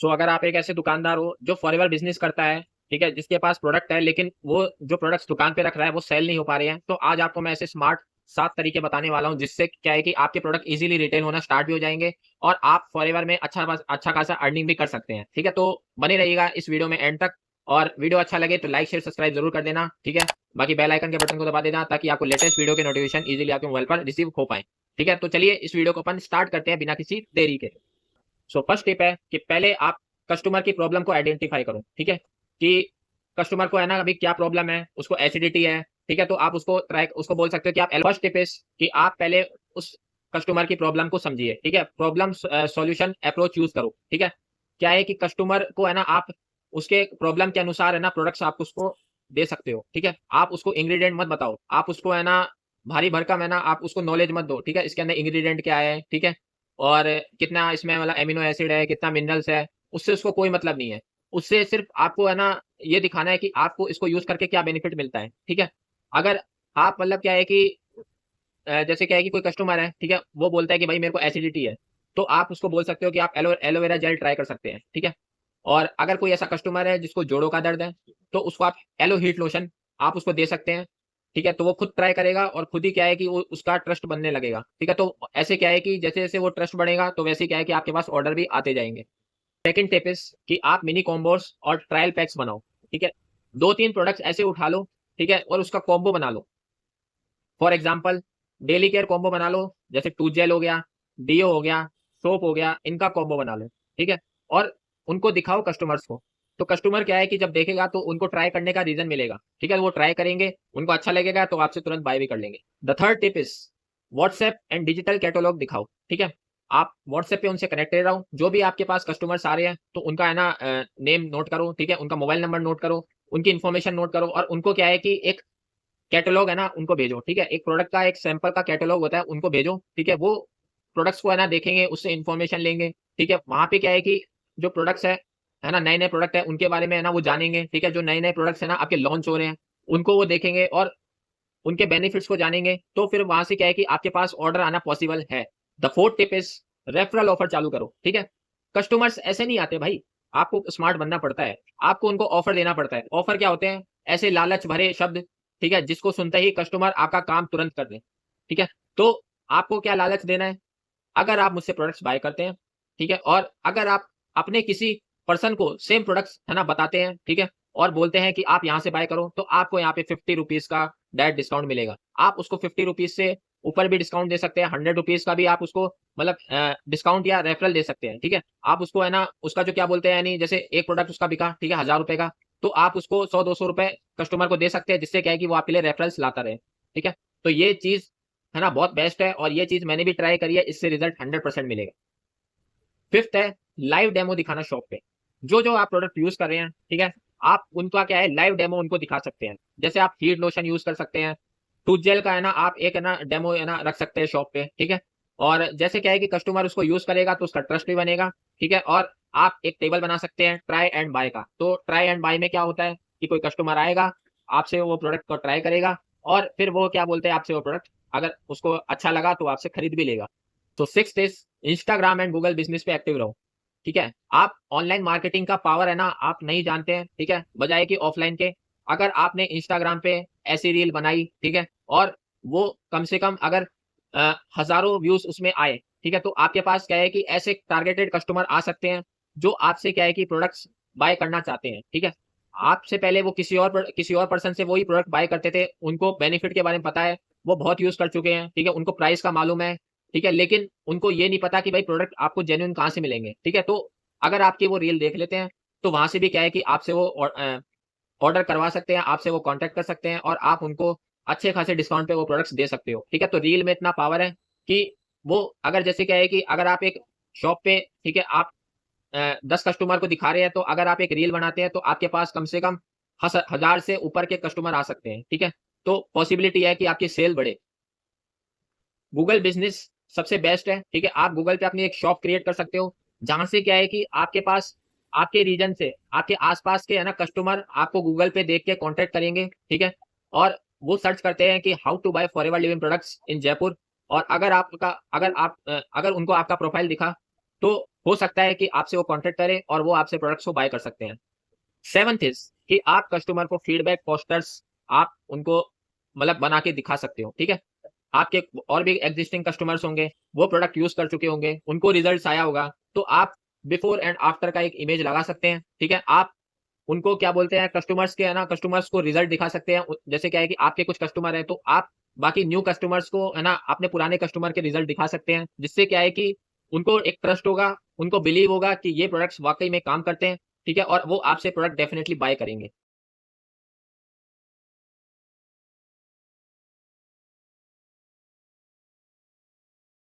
सो अगर आप एक ऐसे दुकानदार हो जो फॉरएवर बिजनेस करता है, ठीक है, जिसके पास प्रोडक्ट है लेकिन वो जो प्रोडक्ट्स दुकान पे रख रहा है वो सेल नहीं हो पा रहे हैं, तो आज आपको मैं ऐसे स्मार्ट 7 तरीके बताने वाला हूँ जिससे क्या है कि आपके प्रोडक्ट इजीली रिटेल होना स्टार्ट भी हो जाएंगे और आप फॉरएवर में अच्छा खासा अर्निंग भी कर सकते हैं। ठीक है, तो बने रहिएगा इस वीडियो में एंड तक। और वीडियो अच्छा लगे तो लाइक शेयर सब्सक्राइब जरूर कर देना। ठीक है, बाकी बेल आइकन के बटन को दबा देना ताकि आपको लेटेस्ट वीडियो के नोटिफिकेशन इजीली आपके मोबाइल पर रिसीव हो पाए। ठीक है, तो चलिए इस वीडियो को अपन स्टार्ट करते हैं बिना किसी देरी के। सो फर्स्ट टिप है कि पहले आप कस्टमर की प्रॉब्लम को आइडेंटिफाई करो। ठीक है, कि कस्टमर को है ना अभी क्या प्रॉब्लम है, उसको एसिडिटी है। ठीक है, तो आप उसको बोल सकते हो कि आप फर्स्ट टिप इज कि आप पहले उस कस्टमर की प्रॉब्लम को समझिए। ठीक है, प्रॉब्लम सॉल्यूशन अप्रोच यूज करो। ठीक है, क्या है कि कस्टमर को है ना आप उसके प्रॉब्लम के अनुसार है ना प्रोडक्ट्स आप उसको दे सकते हो। ठीक है, आप उसको इंग्रेडिएंट मत बताओ, आप उसको है ना भारी भरकम है ना आप उसको नॉलेज मत दो। ठीक है, इसके अंदर इंग्रेडिएंट क्या है, ठीक है, और कितना इसमें मतलब एमिनो एसिड है, कितना मिनरल्स है, उससे उसको कोई मतलब नहीं है। उससे सिर्फ आपको है ना ये दिखाना है कि आपको इसको यूज करके क्या बेनिफिट मिलता है। ठीक है, अगर आप मतलब क्या है कि जैसे क्या है कि कोई कस्टमर है, ठीक है, वो बोलता है कि भाई मेरे को एसिडिटी है, तो आप उसको बोल सकते हो कि आप एलोवेरा जेल ट्राई कर सकते हैं। ठीक है, और अगर कोई ऐसा कस्टमर है जिसको जोड़ों का दर्द है, तो उसको आप एलो हीट लोशन आप उसको दे सकते हैं। ठीक है, तो वो खुद ट्राई करेगा और खुद ही क्या है कि वो उसका ट्रस्ट बनने लगेगा। ठीक है, तो ऐसे क्या है कि जैसे जैसे वो ट्रस्ट बढ़ेगा तो वैसे क्या है कि आपके पास ऑर्डर भी आते जाएंगे। सेकंड टिप इज कि आप मिनी कॉम्बोस और ट्रायल पैक्स बनाओ। ठीक है, 2-3 प्रोडक्ट्स ऐसे उठा लो, ठीक है, और उसका कॉम्बो बना लो। For example daily care combo बना लो, जैसे टूथ जेल हो गया, डीओ हो गया, सोप हो गया, इनका कॉम्बो बना लो। ठीक है, और उनको दिखाओ कस्टमर्स को। तो कस्टमर क्या है कि जब देखेगा तो उनको ट्राई करने का रीजन मिलेगा। ठीक है, वो ट्राई करेंगे, उनको अच्छा लगेगा तो आपसे तुरंत बाय भी कर लेंगे। The third tip is WhatsApp and digital catalogue दिखाओ। ठीक है, आप व्हाट्सएप पे उनसे कनेक्टेड रहो, जो भी आपके पास कस्टमर्स आ रहे हैं तो उनका है ना नेम नोट करो। ठीक है, उनका मोबाइल नंबर नोट करो, उनकी इन्फॉर्मेशन नोट करो, और उनको क्या है कि एक कैटलॉग है ना उनको भेजो। ठीक है, एक प्रोडक्ट का एक सैंपल का कैटलॉग होता है, उनको भेजो। ठीक है, वो प्रोडक्ट्स को है ना देखेंगे, उससे इन्फॉर्मेशन लेंगे। ठीक है, वहां पे क्या है कि जो प्रोडक्ट्स है ना नए नए प्रोडक्ट है उनके बारे में है ना वो जानेंगे। ठीक है, जो नए नए प्रोडक्ट्स है ना आपके लॉन्च हो रहे हैं उनको वो देखेंगे और उनके बेनिफिट्स को जानेंगे, तो फिर वहां से क्या है कि आपके पास ऑर्डर आना पॉसिबल है। The fourth tip is referral offer चालू करो। ठीक है, कस्टमर्स ऐसे नहीं आते भाई, आपको स्मार्ट बनना पड़ता है, आपको उनको ऑफर देना पड़ता है। ऑफर क्या होते हैं? ऐसे लालच भरे शब्द, ठीक है, जिसको सुनते ही कस्टमर आपका काम तुरंत कर दे। ठीक है, तो आपको क्या लालच देना है? अगर आप मुझसे प्रोडक्ट्स बाय करते हैं, ठीक है, और अगर आप अपने किसी पर्सन को सेम प्रोडक्ट्स है ना बताते हैं, ठीक है, और बोलते हैं कि आप यहाँ से बाय करो, तो आपको यहाँ पे 50 रुपीज का डायरेक्ट डिस्काउंट मिलेगा। आप उसको 50 रुपीज से ऊपर भी डिस्काउंट दे सकते हैं, 100 रुपीज का भी आप उसको मतलब डिस्काउंट या रेफरल दे सकते हैं। ठीक है, आप उसको है ना उसका जो क्या बोलते हैं यानी जैसे एक प्रोडक्ट उसका बिका, ठीक है, 1000 रुपए का, तो आप उसको 100-200 रुपए कस्टमर को दे सकते हैं, जिससे क्या है कि वो आपके लिए रेफरल्स लाता रहे। ठीक है, तो ये चीज है ना बहुत बेस्ट है और ये चीज मैंने भी ट्राई करी है, इससे रिजल्ट 100% मिलेगा। फिफ्थ है लाइव डेमो दिखाना शॉप पे। जो जो आप प्रोडक्ट यूज कर रहे हैं, ठीक है, आप उनका क्या है लाइव डेमो उनको दिखा सकते हैं। जैसे आप हीट लोशन यूज कर सकते हैं, टूथ जेल का है ना आप एक है ना डेमो है ना रख सकते हैं शॉप पे। ठीक है, और जैसे क्या है कि कस्टमर उसको यूज करेगा तो उसका ट्रस्ट भी बनेगा। ठीक है, और आप एक टेबल बना सकते हैं ट्राई एंड बाय का। तो ट्राई एंड बाय में क्या होता है कि कोई कस्टमर आएगा, आपसे वो प्रोडक्ट को ट्राई करेगा, और फिर वो क्या बोलते हैं आपसे वो प्रोडक्ट अगर उसको अच्छा लगा तो आपसे खरीद भी लेगा। तो six is Instagram and Google business पे एक्टिव रहो। ठीक है, आप ऑनलाइन मार्केटिंग का पावर है ना आप नहीं जानते हैं, ठीक है, बजाय कि ऑफलाइन के। अगर आपने इंस्टाग्राम पे ऐसी रील बनाई, ठीक है, और वो कम से कम अगर हजारों व्यूज उसमें आए, ठीक है, तो आपके पास क्या है कि ऐसे टारगेटेड कस्टमर आ सकते हैं जो आपसे क्या है कि प्रोडक्ट्स बाय करना चाहते हैं। ठीक है, आपसे पहले वो किसी और पर्सन से वही प्रोडक्ट बाय करते थे, उनको बेनिफिट के बारे में पता है, वो बहुत यूज कर चुके हैं। ठीक है, उनको प्राइस का मालूम है। ठीक है, लेकिन उनको ये नहीं पता कि भाई प्रोडक्ट आपको जेन्युइन कहाँ से मिलेंगे। ठीक है, तो अगर आपकी वो रील देख लेते हैं तो वहां से भी क्या है कि आपसे वो ऑर्डर करवा सकते हैं, आपसे वो कांटेक्ट कर सकते हैं, और आप उनको अच्छे खासे डिस्काउंट पे वो प्रोडक्ट्स दे सकते हो। ठीक है, तो रील में इतना पावर है कि वो अगर जैसे क्या है कि अगर आप एक शॉप पे, ठीक है, आप 10 कस्टमर को दिखा रहे हैं, तो अगर आप एक रील बनाते हैं तो आपके पास कम से कम 1000 से ऊपर के कस्टमर आ सकते हैं। ठीक है, तो पॉसिबिलिटी है कि आपकी सेल बढ़े। गूगल बिजनेस सबसे बेस्ट है। ठीक है, आप गूगल पे अपनी एक शॉप क्रिएट कर सकते हो, जहां से क्या है कि आपके पास आपके रीजन से आपके आसपास के है ना कस्टमर आपको गूगल पे देख के कांटेक्ट करेंगे। ठीक है, और वो सर्च करते हैं कि how to buy Forever Living products in Jaipur, और अगर उनको आपका प्रोफाइल दिखा तो हो सकता है कि आपसे वो कॉन्टेक्ट करें और वो आपसे प्रोडक्ट्स को बाय कर सकते हैं। 7th इज़ कि आप कस्टमर को फीडबैक पोस्टर्स आप उनको मतलब बना के दिखा सकते हो, ठीक है? आपके और भी एक्जिस्टिंग कस्टमर्स होंगे, वो प्रोडक्ट यूज़ कर चुके होंगे, उनको रिजल्ट्स आया होगा, तो आप बिफोर एंड आफ्टर का एक इमेज लगा सकते हैं, ठीक है? आप उनको क्या बोलते हैं कस्टमर्स के है ना, कस्टमर्स को रिजल्ट दिखा सकते हैं। जैसे क्या है कि आपके कुछ कस्टमर हैं, तो आप बाकी न्यू कस्टमर्स को है ना, अपने पुराने कस्टमर के रिजल्ट दिखा सकते हैं। जिससे क्या है कि उनको एक ट्रस्ट होगा, उनको बिलीव होगा कि ये प्रोडक्ट्स वाक़ई में काम करते हैं, ठीक है? और वो आपसे प्रोडक्ट डेफिनिटली बाय करेंगे।